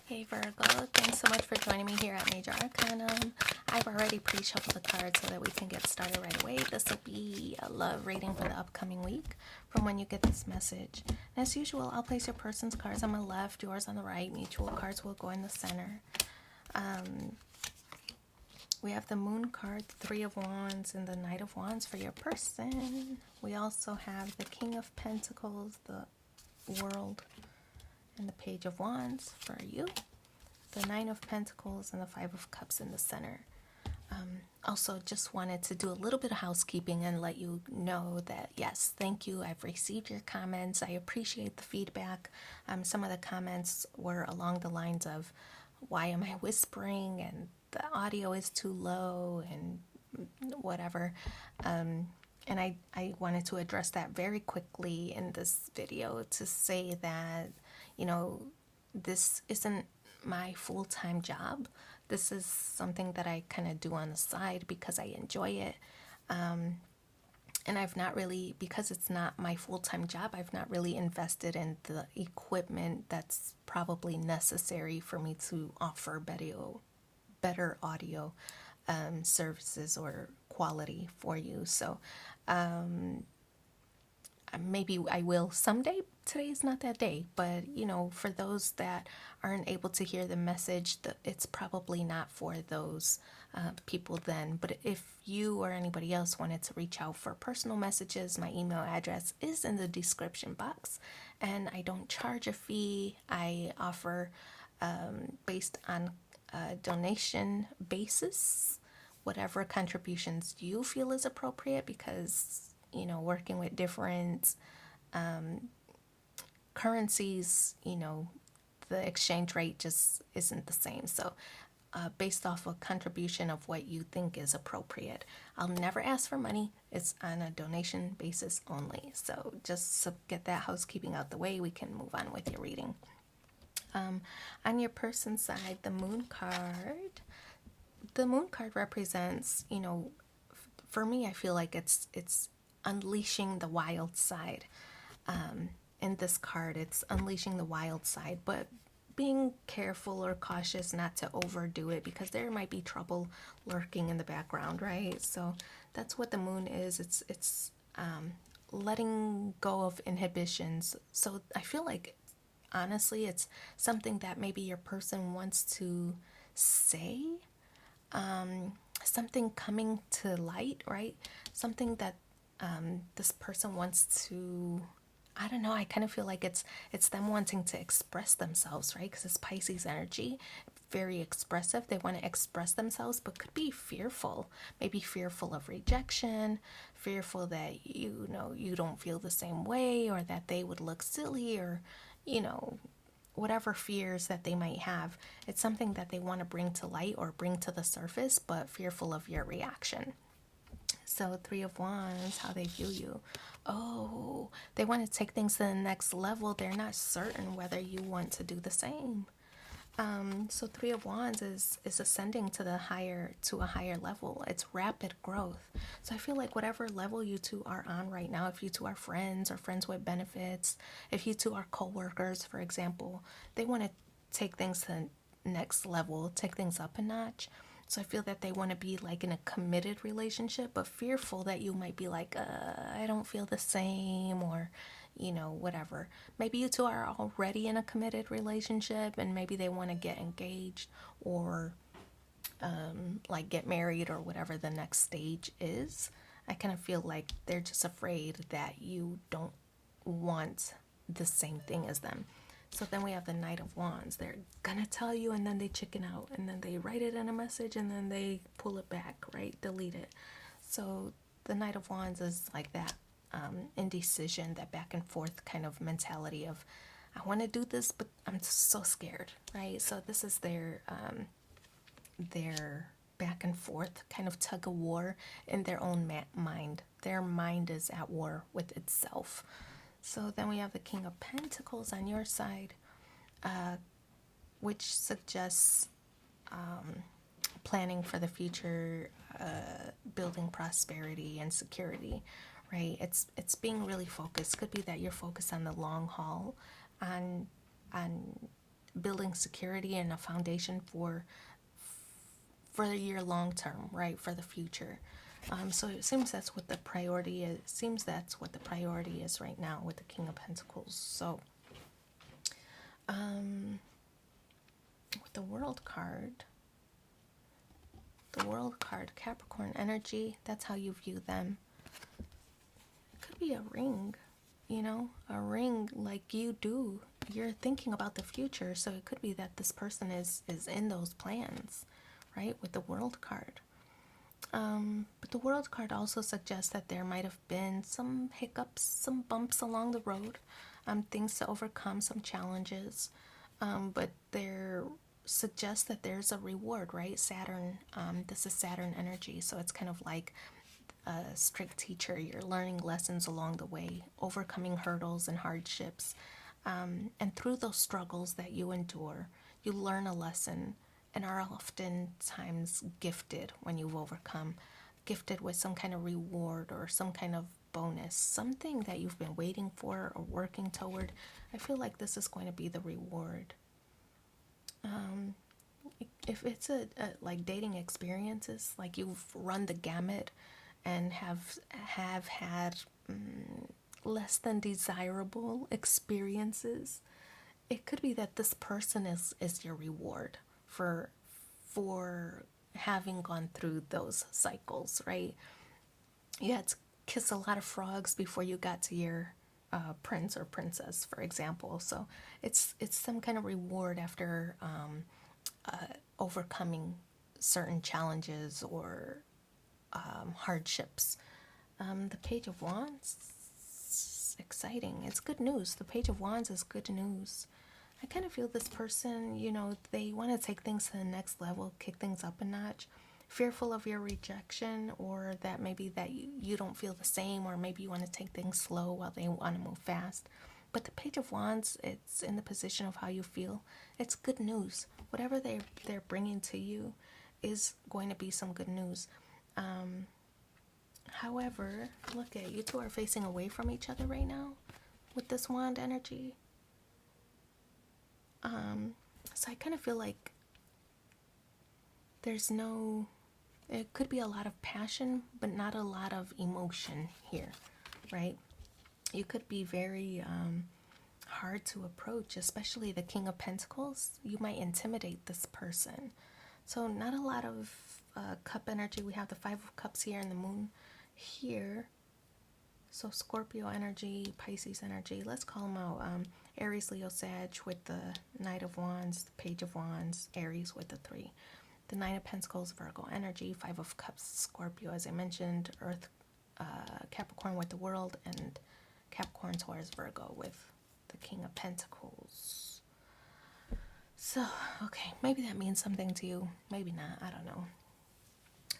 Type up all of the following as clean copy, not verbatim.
Hey Virgo, thanks so much for joining me here at Major Arcanum. I've already pre-shuffled the cards so that we can get started right away. This will be a love reading for the upcoming week from when you get this message. And as usual, I'll place your person's cards on the left, yours on the right. Mutual cards will go in the center. We have the Moon card, the Three of Wands, and the Knight of Wands for your person. We also have the King of Pentacles, the World, and the Page of Wands for you, the Nine of Pentacles, and the Five of Cups in the center. Also, just wanted to do a little bit of housekeeping and let you know that, yes, thank you. I've received your comments. I appreciate the feedback. Some of the comments were along the lines of, why am I whispering? And the audio is too low and whatever. And I wanted to address that very quickly in this video to say that, you know, this isn't my full-time job. This is something that I kind of do on the side because I enjoy it. And I've not really, because it's not my full-time job, I've not really invested in the equipment that's probably necessary for me to offer better audio services or quality for you. So maybe I will someday. Today is not that day, but you know, for those that aren't able to hear the message, it's probably not for those people then. But if you or anybody else wanted to reach out for personal messages, my email address is in the description box, and I don't charge a fee. I offer based on a donation basis, whatever contributions you feel is appropriate, because you know, working with different currencies, you know, the exchange rate just isn't the same. So based off a contribution of what you think is appropriate. I'll never ask for money. It's on a donation basis only. So just to get that housekeeping out the way, we can move on with your reading. On your person's side, the Moon card. The Moon card represents, you know, for me, I feel like it's unleashing the wild side. In this card, it's unleashing the wild side, but being careful or cautious not to overdo it, because there might be trouble lurking in the background, right? So that's what the Moon is. It's letting go of inhibitions. So I feel like, honestly, it's something that maybe your person wants to say, something coming to light, right? Something that this person wants to, I don't know, I kind of feel like it's them wanting to express themselves, right? Because it's Pisces energy, very expressive. They want to express themselves, but could be fearful, maybe fearful of rejection, fearful that, you know, you don't feel the same way, or that they would look silly, or, you know, whatever fears that they might have. It's something that they want to bring to light or bring to the surface, but fearful of your reaction. So Three of Wands, how they view you. Oh, they want to take things to the next level. They're not certain whether you want to do the same. So Three of Wands is ascending to a higher level. It's rapid growth. So I feel like whatever level you two are on right now, if you two are friends or friends with benefits, if you two are co-workers, for example, they want to take things to the next level, take things up a notch. So I feel that they want to be like in a committed relationship, but fearful that you might be like, I don't feel the same, or, you know, whatever. Maybe you two are already in a committed relationship, and maybe they want to get engaged, or like get married, or whatever the next stage is. I kind of feel like they're just afraid that you don't want the same thing as them. So then we have the Knight of Wands. They're gonna tell you, and then they chicken out, and then they write it in a message, and then they pull it back, right? Delete it. So the Knight of Wands is like that indecision, that back and forth kind of mentality of, I want to do this, but I'm so scared, right? So this is their back and forth kind of tug of war in their own mind. Their mind is at war with itself. So then we have the King of Pentacles on your side, which suggests planning for the future, building prosperity and security, right? It's being really focused. Could be that you're focused on the long haul, on building security and a foundation for your long term, right? For the future. So it seems that's what the priority is. It seems that's what the priority is right now with the King of Pentacles. So, with the World card, Capricorn energy. That's how you view them. It could be a ring, a ring like you do. You're thinking about the future, so it could be that this person is in those plans, right? With the World card. But the World card also suggests that there might have been some hiccups, some bumps along the road, things to overcome, some challenges. But there suggests that there's a reward, right? Saturn, this is Saturn energy, so it's kind of like a strict teacher. You're learning lessons along the way, overcoming hurdles and hardships. And through those struggles that you endure, you learn a lesson and are oftentimes gifted when you've overcome, gifted with some kind of reward or some kind of bonus, something that you've been waiting for or working toward. I feel like this is going to be the reward. If it's a like dating experiences, like you've run the gamut and have had less than desirable experiences, it could be that this person is your reward for having gone through those cycles, right? You had to kiss a lot of frogs before you got to your prince or princess, for example. So it's some kind of reward after overcoming certain challenges or hardships. The Page of Wands, exciting. It's good news. The Page of Wands is good news. I kind of feel this person, they want to take things to the next level, kick things up a notch, fearful of your rejection, or that maybe that you don't feel the same, or maybe you want to take things slow while they want to move fast. But the Page of Wands, it's in the position of how you feel. It's good news. Whatever they're bringing to you is going to be some good news. However, look at you two are facing away from each other right now with this wand energy. So I kind of feel like it could be a lot of passion, but not a lot of emotion here, right? You could be very hard to approach, especially the King of Pentacles. You might intimidate this person. So not a lot of cup energy. We have the Five of Cups here and the Moon here. So Scorpio energy, Pisces energy. Let's call them out. Aries, Leo, Sag with the Knight of Wands, the Page of Wands, Aries with the 3. The Nine of Pentacles, Virgo energy, Five of Cups, Scorpio, as I mentioned, Earth, Capricorn with the World, and Capricorn, Taurus, Virgo with the King of Pentacles. So, okay, maybe that means something to you. Maybe not, I don't know.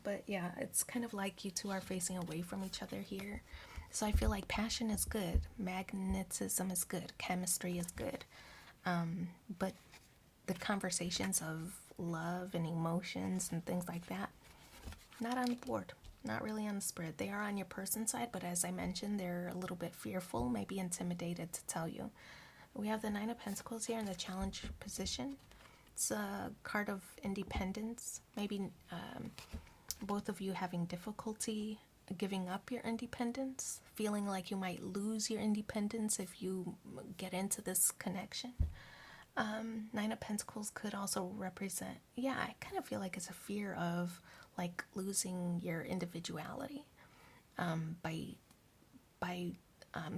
But yeah, it's kind of like you two are facing away from each other here. So I feel like passion is good, magnetism is good, chemistry is good. But the conversations of love and emotions and things like that, not on the board, not really on the spread. They are on your person's side, but as I mentioned, they're a little bit fearful, maybe intimidated to tell you. We have the Nine of Pentacles here in the challenge position. It's a card of independence, maybe both of you having difficulty giving up your independence, feeling like you might lose your independence if you get into this connection. Nine of Pentacles could also represent, I kind of feel like it's a fear of like losing your individuality by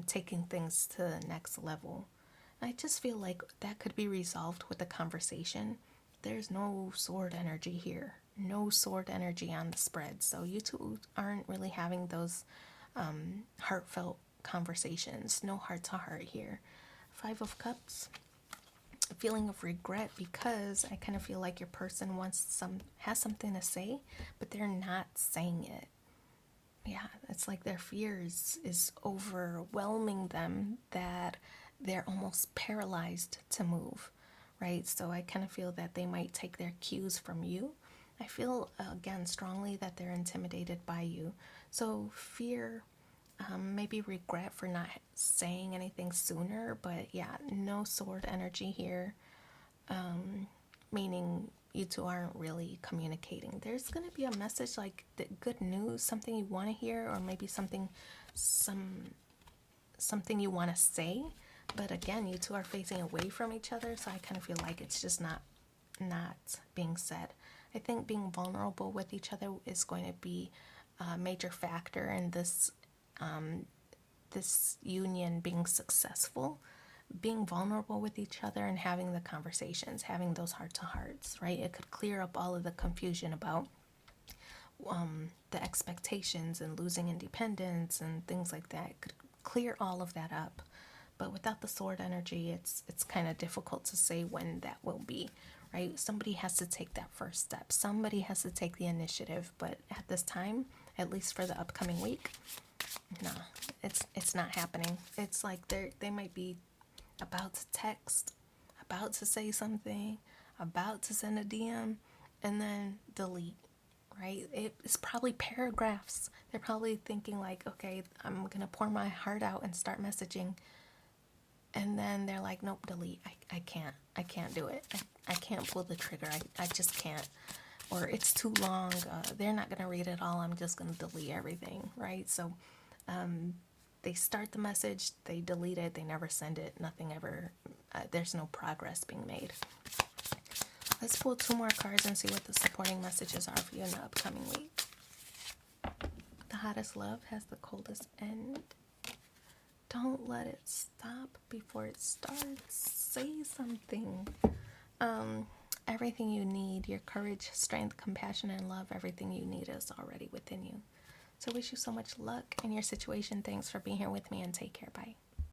taking things to the next level. I just feel like that could be resolved with the conversation. There's no sword energy here. No sword energy on the spread. So you two aren't really having those heartfelt conversations. No heart to heart here. Five of Cups. A feeling of regret because I kind of feel like your person has something to say, but they're not saying it. Yeah, it's like their fears is overwhelming them that they're almost paralyzed to move, right? So I kind of feel that they might take their cues from you. I feel, again, strongly that they're intimidated by you. So fear, maybe regret for not saying anything sooner, but yeah, no sword energy here. meaning you two aren't really communicating. There's going to be a message like the good news, something you want to hear, or maybe something you want to say, but again, you two are facing away from each other, so I kind of feel like it's just not being said. I think being vulnerable with each other is going to be a major factor in this this union being successful. Being vulnerable with each other and having the conversations, having those heart to hearts, right? It could clear up all of the confusion about the expectations and losing independence and things like that. It could clear all of that up. But without the sword energy, it's kind of difficult to say when that will be, right? Somebody has to take that first step. Somebody has to take the initiative. But at this time, at least for the upcoming week, nah, it's not happening. It's like they might be about to text, about to say something, about to send a DM, and then delete, right? It's probably paragraphs. They're probably thinking like, okay, I'm going to pour my heart out and start messaging. And then they're like, nope, delete. I can't do it. I can't pull the trigger. I just can't. Or it's too long. They're not going to read it all. I'm just going to delete everything, right? So they start the message, they delete it, they never send it, nothing ever, there's no progress being made. Let's pull 2 more cards and see what the supporting messages are for you in the upcoming week. The hottest love has the coldest end. Don't let it stop before it starts. Say something. Everything you need, your courage, strength, compassion, and love, everything you need is already within you. So wish you so much luck in your situation. Thanks for being here with me, and take care. Bye.